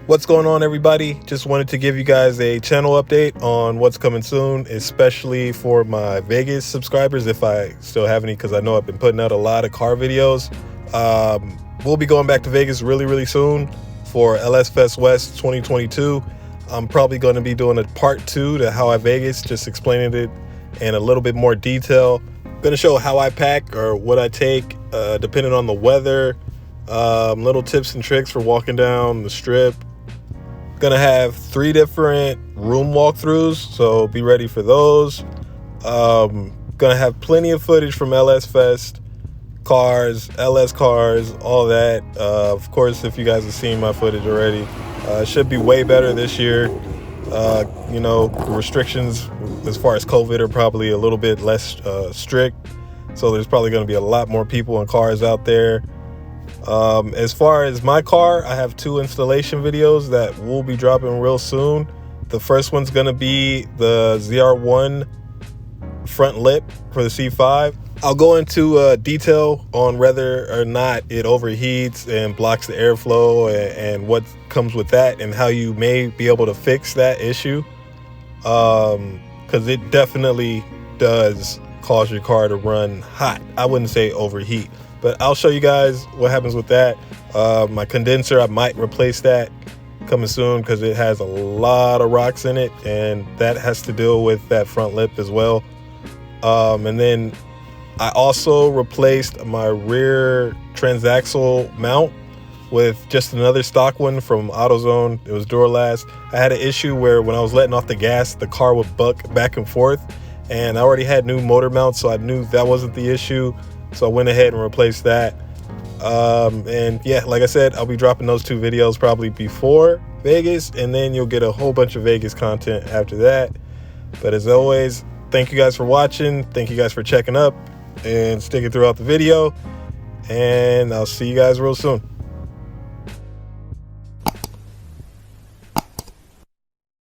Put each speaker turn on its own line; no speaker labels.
What's going on, everybody? Just wanted to give you guys a channel update on what's coming soon, especially for my Vegas subscribers, if I still have any, because I know I've been putting out a lot of car videos. We'll be going back to Vegas really soon for LS Fest West 2022. I'm probably going to be doing a part 2 to How I Vegas, just explaining it in a little bit more detail. Going to show how I pack or what I take depending on the weather, little tips and tricks for walking down the strip. Gonna have 3 different room walkthroughs, so be ready for those. Gonna have plenty of footage from LS Fest, cars, LS cars, all that. Of course, if you guys have seen my footage already, it should be way better this year. The restrictions as far as COVID are probably a little bit less strict, so there's probably gonna be a lot more people and cars out there. As far as my car, I have 2 installation videos that will be dropping real soon. The first one's going to be the ZR1 front lip for the C5. I'll go into detail on whether or not it overheats and blocks the airflow and what comes with that and how you may be able to fix that issue. Because it definitely does cause your car to run hot. I wouldn't say overheat, but I'll show you guys what happens with that. My condenser, I might replace that coming soon because it has a lot of rocks in it, and that has to deal with that front lip as well. And then I also replaced my rear transaxle mount with just another stock one from AutoZone. It was Duralast. I had an issue where when I was letting off the gas, the car would buck back and forth, and I already had new motor mounts, so I knew that wasn't the issue. So I went ahead and replaced that. And yeah, like I said, I'll be dropping those 2 videos probably before Vegas, and then you'll get a whole bunch of Vegas content after that. But as always, thank you guys for watching. Thank you guys for checking up and sticking throughout the video. And I'll see you guys real soon.